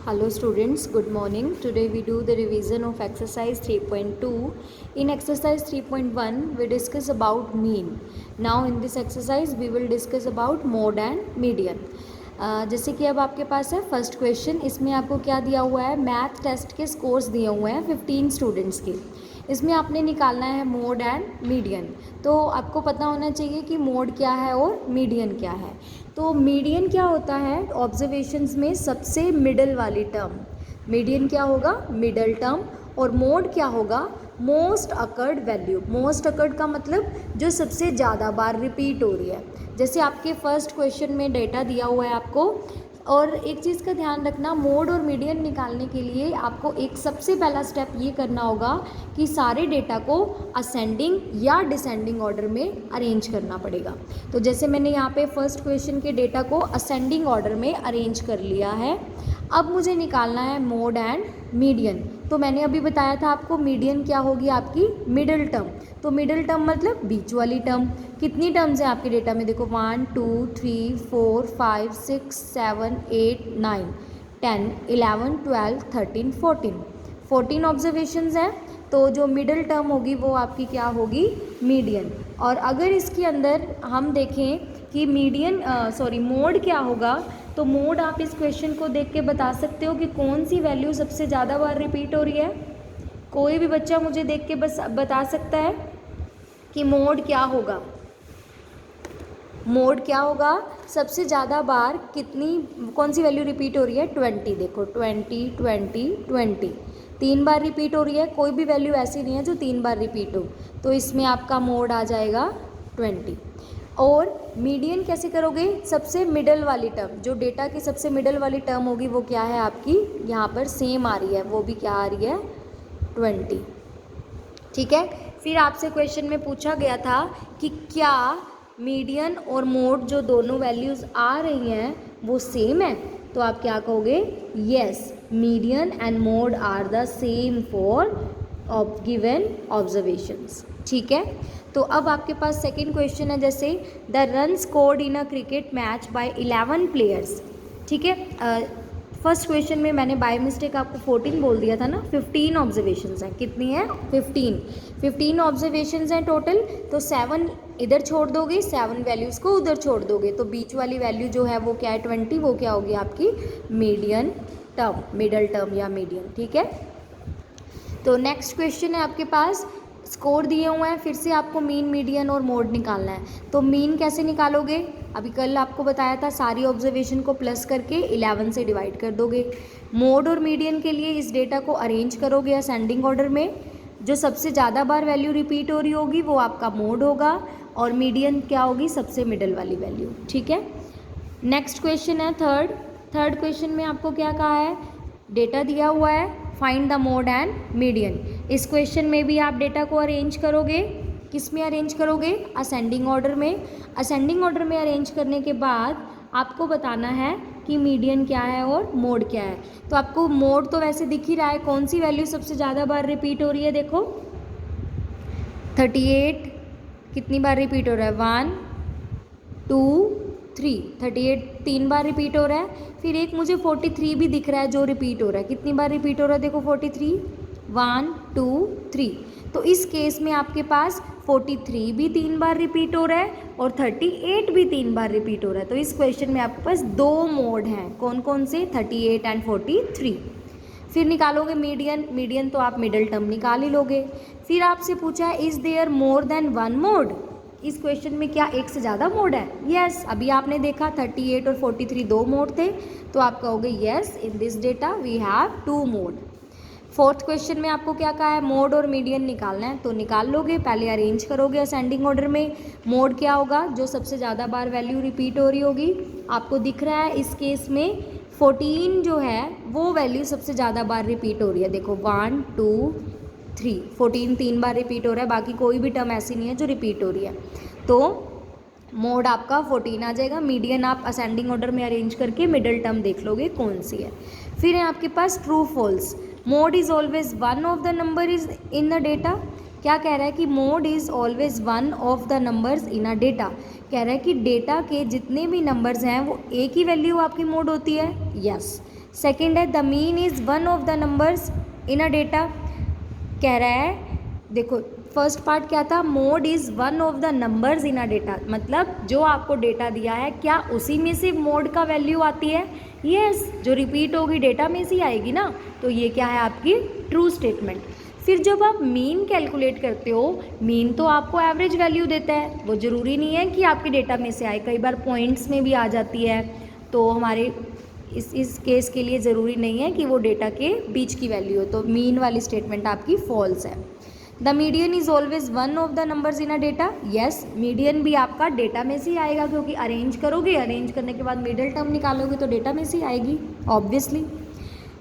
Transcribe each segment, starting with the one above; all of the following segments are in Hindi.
Hello students, good morning. Today we do the revision of exercise 3.2. In exercise 3.1 we discuss about mean. Now in this exercise we will discuss about mode and median. जैसे कि अब आपके पास है फर्स्ट क्वेश्चन, इसमें आपको क्या दिया हुआ है, मैथ टेस्ट के स्कोर्स दिए हुए हैं 15 स्टूडेंट्स के। इसमें आपने निकालना है मोड एंड मीडियन। तो आपको पता होना चाहिए कि मोड क्या है और मीडियन क्या है। तो मीडियन क्या होता है, ऑब्जर्वेशंस में सबसे मिडल वाली टर्म। मीडियन क्या होगा, मिडल टर्म। और मोड क्या होगा, most occurred value. Most occurred का मतलब जो सबसे ज़्यादा बार रिपीट हो रही है। जैसे आपके फर्स्ट क्वेश्चन में डेटा दिया हुआ है आपको। और एक चीज़ का ध्यान रखना, मोड और मीडियन निकालने के लिए आपको एक सबसे पहला स्टेप ये करना होगा कि सारे डेटा को असेंडिंग या डिसेंडिंग ऑर्डर में अरेंज करना पड़ेगा। तो जैसे मैंने यहाँ पे फर्स्ट क्वेश्चन के डेटा को असेंडिंग ऑर्डर में अरेंज कर लिया है। अब मुझे निकालना है मोड एंड मीडियन। तो मैंने अभी बताया था आपको, मीडियन क्या होगी, आपकी मिडिल टर्म। तो मिडिल टर्म मतलब बीच वाली टर्म। कितनी टर्म्स हैं आपके डेटा में, देखो 1 2 3 4 5 6 7 8 9 10 11 12 13 14 ऑब्जर्वेशंस हैं। तो जो मिडिल टर्म होगी वो आपकी क्या होगी, मीडियन। और अगर इसके अंदर हम देखें कि मोड क्या होगा, तो मोड आप इस क्वेश्चन को देख के बता सकते हो कि कौन सी वैल्यू सबसे ज़्यादा बार रिपीट हो रही है। कोई भी बच्चा मुझे देख के बस बता सकता है कि मोड क्या होगा। मोड क्या होगा, सबसे ज़्यादा बार कौन सी वैल्यू रिपीट हो रही है, 20। देखो 20 20 20 3 बार रिपीट हो रही है। कोई भी वैल्यू ऐसी नहीं है जो 3 बार रिपीट हो, तो इसमें आपका मोड आ जाएगा 20। और मीडियन कैसे करोगे, सबसे मिडल वाली टर्म, जो डेटा की सबसे मिडल वाली टर्म होगी वो क्या है आपकी, यहाँ पर सेम आ रही है, वो भी क्या आ रही है, 20। ठीक है। फिर आपसे क्वेश्चन में पूछा गया था कि क्या मीडियन और मोड जो दोनों वैल्यूज़ आ रही हैं वो सेम है। तो आप क्या कहोगे, yes, median and mode are the same for given observations. ठीक है। तो अब आपके पास सेकंड क्वेश्चन है, जैसे the run scored in a cricket match by 11 players. ठीक है। फर्स्ट क्वेश्चन में मैंने बाय मिस्टेक आपको 14 बोल दिया था ना। 15 ऑब्जर्वेशंस हैं, कितनी है, 15 ऑब्जर्वेशंस हैं टोटल। तो 7 इधर छोड़ दोगे, 7 वैल्यूज़ को उधर छोड़ दोगे, तो बीच वाली वैल्यू जो है वो क्या है, 20। वो क्या होगी आपकी मीडियन टर्म, मिडल टर्म या मीडियन। ठीक है। तो नेक्स्ट क्वेश्चन है आपके पास, स्कोर दिए हुए हैं, फिर से आपको मीन, मीडियन और मोड निकालना है। तो मीन कैसे निकालोगे, अभी कल आपको बताया था, सारी ऑब्जर्वेशन को प्लस करके 11 से डिवाइड कर दोगे। मोड और मीडियन के लिए इस डेटा को अरेंज करोगे असेंडिंग ऑर्डर में। जो सबसे ज़्यादा बार वैल्यू रिपीट हो रही होगी वो आपका मोड होगा, और मीडियन क्या होगी, सबसे मिडल वाली वैल्यू। ठीक है। नेक्स्ट क्वेश्चन है थर्ड क्वेश्चन में आपको क्या कहा है, डेटा दिया हुआ है, find the mode and median. इस क्वेश्चन में भी आप डेटा को अरेंज करोगे, किस में अरेंज करोगे, असेंडिंग ऑर्डर में। असेंडिंग ऑर्डर में अरेंज करने के बाद आपको बताना है कि मीडियन क्या है और मोड क्या है। तो आपको मोड तो वैसे दिख ही रहा है, कौन सी वैल्यू सबसे ज़्यादा बार रिपीट हो रही है, देखो 38 कितनी बार रिपीट हो रहा है, 1 2 3, 38 3 बार रिपीट हो रहा है। फिर एक मुझे 43 भी दिख रहा है जो रिपीट हो रहा है, कितनी बार रिपीट हो रहा है, देखो 43, 1 2 3। तो इस केस में आपके पास 43 भी 3 बार रिपीट हो रहा है और 38 भी 3 बार रिपीट हो रहा है। तो इस क्वेश्चन में आपके पास 2 मोड हैं, कौन कौन से, 38 एंड 43। फिर निकालोगे मीडियन तो आप मिडल टर्म निकाल ही लोगे। फिर आपसे पूछा है, is there more than 1 mode. इस क्वेश्चन में क्या एक से ज़्यादा मोड है, यस। अभी आपने देखा 38 और 43 2 मोड थे, तो आप कहोगे yes, in this data we have 2 mode. Fourth question में आपको क्या कहा है, मोड और मीडियन निकालना है, तो निकाल लोगे, पहले अरेंज करोगे असेंडिंग ऑर्डर में। मोड क्या होगा, जो सबसे ज़्यादा बार वैल्यू रिपीट हो रही होगी। आपको दिख रहा है इस केस में 14 जो है वो वैल्यू सबसे ज़्यादा बार रिपीट हो रही है, देखो 1 2 3, 14 3 बार रिपीट हो रहा है, बाकी कोई भी टर्म ऐसी नहीं है जो रिपीट हो रही है। तो मोड आपका 14 आ जाएगा। मीडियन आप असेंडिंग ऑर्डर में अरेंज करके मिडिल टर्म देख लोगे कौन सी है। फिर है आपके पास true false, mode is always one of the number is in the data. क्या कह रहा है कि mode is always one of the numbers in a data. कह रहा है कि डेटा के जितने भी नंबर्स हैं वो एक ही वैल्यू आपकी मोड होती है। यस। सेकेंड है the mean is one of the numbers in a data. कह रहा है देखो फर्स्ट पार्ट क्या था, mode is one of the numbers in a data, मतलब जो आपको डेटा दिया है क्या उसी में से मोड का वैल्यू आती है। यस, जो रिपीट होगी डेटा में से ही आएगी ना, तो ये क्या है आपकी ट्रू स्टेटमेंट। फिर जब आप मीन कैलकुलेट करते हो, मीन तो आपको एवरेज वैल्यू देता है, वो ज़रूरी नहीं है कि आपके डेटा में से आए, कई बार पॉइंट्स में भी आ जाती है, तो हमारे इस केस के लिए ज़रूरी नहीं है कि वो डेटा के बीच की वैल्यू हो, तो मीन वाली स्टेटमेंट आपकी फॉल्स है। The median is always one of the numbers in a data. Yes, median भी आपका डेटा में से ही आएगा, क्योंकि अरेंज करोगे, अरेंज करने के बाद मिडिल टर्म निकालोगे तो डेटा में से ही आएगी ऑब्वियसली।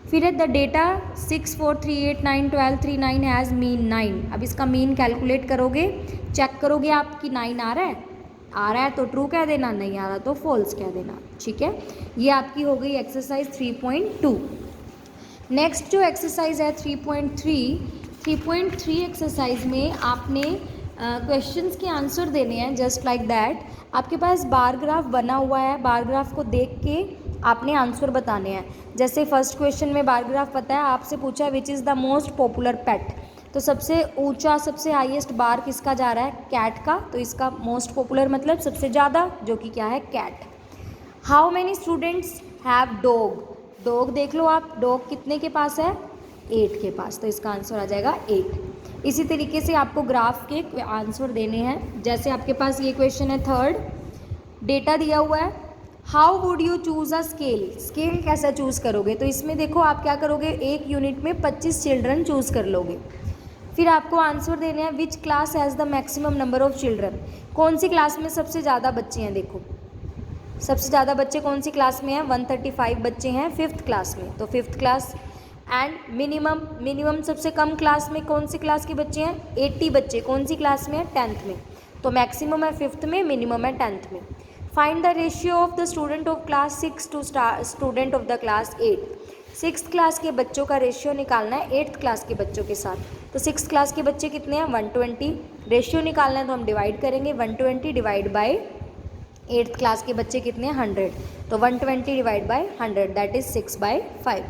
फिर है द डेटा 6 4 3 8 9 12 3 9 हैज़ मीन 9। अब इसका मीन कैलकुलेट करोगे, चेक करोगे आपकी 9 आ रहा है तो ट्रू कह देना, नहीं आ रहा तो फॉल्स कह देना। ठीक है, ये आपकी हो गई एक्सरसाइज 3.2। नेक्स्ट जो एक्सरसाइज है 3.3 एक्सरसाइज में आपने क्वेश्चंस के आंसर देने हैं जस्ट लाइक दैट। आपके पास बार ग्राफ बना हुआ है, बार ग्राफ को देख के आपने आंसर बताने हैं। जैसे फर्स्ट क्वेश्चन में बार ग्राफ पता है, आपसे पूछा which is the most popular pet, तो सबसे ऊंचा सबसे हाईएस्ट बार किसका जा रहा है, कैट का, तो इसका मोस्ट पॉपुलर मतलब सबसे ज़्यादा, जो कि क्या है cat. How many students have dog, dog देख लो आप, डॉग कितने के पास है, 8 के पास, तो इसका आंसर आ जाएगा 8। इसी तरीके से आपको ग्राफ के आंसर देने हैं। जैसे आपके पास ये क्वेश्चन है थर्ड, डेटा दिया हुआ है, how would you choose a scale, scale कैसा चूज़ करोगे, तो इसमें देखो आप क्या करोगे, एक यूनिट में 25 चिल्ड्रन चूज़ कर लोगे। फिर आपको आंसर देने हैं which class has the maximum number of children, कौन सी क्लास में सबसे ज़्यादा बच्चे हैं, देखो सबसे ज़्यादा बच्चे कौन सी क्लास में हैं, 135 बच्चे हैं 5th क्लास में, तो 5th क्लास। एंड मिनिमम सबसे कम क्लास में कौन सी क्लास के बच्चे हैं, 80 बच्चे, कौन सी क्लास में है, 10th में, तो मैक्सिमम है 5th में, मिनिमम है 10th में। Find the ratio of the student of class 6 to student of the class 8, 6th class के बच्चों का रेशियो निकालना है 8th क्लास के बच्चों के साथ। तो 6th क्लास के बच्चे कितने हैं, 120, रेशियो निकालना है तो हम डिवाइड करेंगे, 120 डिवाइड बाई 8th क्लास के बच्चे कितने हैं, 100, तो 120 डिवाइड बाई 100 दैट इज़ 6/5।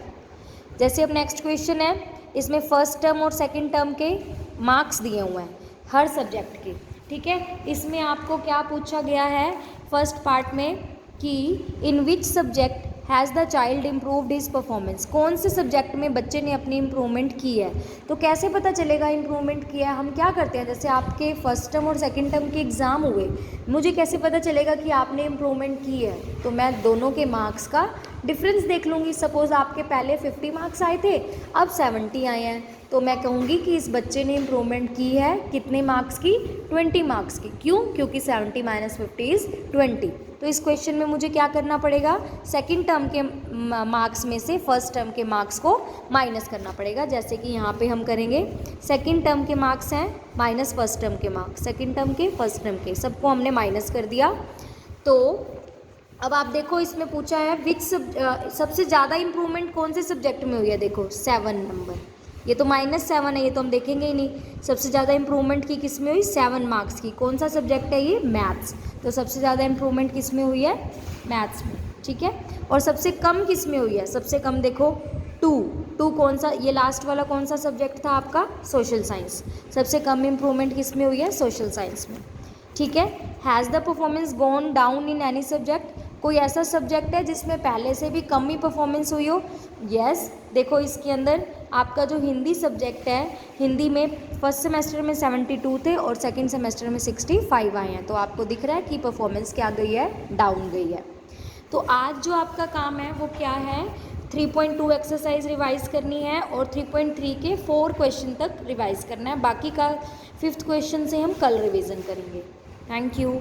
जैसे अब नेक्स्ट क्वेश्चन है, इसमें फर्स्ट टर्म और सेकंड टर्म के मार्क्स दिए हुए हैं हर सब्जेक्ट के। ठीक है, इसमें आपको क्या पूछा गया है फर्स्ट पार्ट में कि in which subject has the child improved his performance, कौन से सब्जेक्ट में बच्चे ने अपनी इम्प्रूवमेंट की है। तो कैसे पता चलेगा इम्प्रूवमेंट किया है, हम क्या करते हैं, जैसे आपके फर्स्ट टर्म और सेकंड टर्म के एग्ज़ाम हुए, मुझे कैसे पता चलेगा कि आपने इम्प्रूवमेंट की है, तो मैं दोनों के मार्क्स का डिफरेंस देख लूँगी। सपोज़ आपके पहले 50 मार्क्स आए थे, अब 70 आए हैं, तो मैं कहूँगी कि इस बच्चे ने इम्प्रूवमेंट की है कितने मार्क्स की, 20 मार्क्स की। क्यों, क्योंकि 70 - 50 इज़ 20। तो इस क्वेश्चन में मुझे क्या करना पड़ेगा, सेकंड टर्म के मार्क्स में से फर्स्ट टर्म के मार्क्स को माइनस करना पड़ेगा। जैसे कि यहाँ पे हम करेंगे, सेकंड टर्म के मार्क्स हैं माइनस फर्स्ट टर्म के मार्क्स, सेकंड टर्म के फर्स्ट टर्म के, सबको हमने माइनस कर दिया। तो अब आप देखो इसमें पूछा है विच सबसे ज़्यादा इम्प्रूवमेंट कौन से सब्जेक्ट में हुई है, देखो 7 नंबर, ये तो -7 है, ये तो हम देखेंगे ही नहीं। सबसे ज़्यादा इम्प्रूवमेंट की किस में हुई, 7 मार्क्स की, कौन सा सब्जेक्ट है ये, मैथ्स, तो सबसे ज़्यादा इम्प्रूवमेंट किस में हुई है, मैथ्स में। ठीक है, और सबसे कम किस में हुई है, सबसे कम देखो 2 कौन सा, ये लास्ट वाला कौन सा सब्जेक्ट था आपका, सोशल साइंस, सबसे कम इम्प्रूवमेंट किस में हुई है, सोशल साइंस में। ठीक है, has the performance gone down in any subject, कोई ऐसा सब्जेक्ट है जिसमें पहले से भी कम ही परफॉर्मेंस हुई हो। यस, देखो इसके अंदर आपका जो हिंदी सब्जेक्ट है, हिंदी में फर्स्ट सेमेस्टर में 72 थे और सेकंड सेमेस्टर में 65 आए हैं, तो आपको दिख रहा है कि परफॉर्मेंस क्या गई है, डाउन गई है। तो आज जो आपका काम है वो क्या है, 3.2 एक्सरसाइज रिवाइज करनी है और 3.3 के 4 क्वेश्चन तक रिवाइज करना है, बाकी का 5th क्वेश्चन से हम कल रिवीजन करेंगे। Thank you.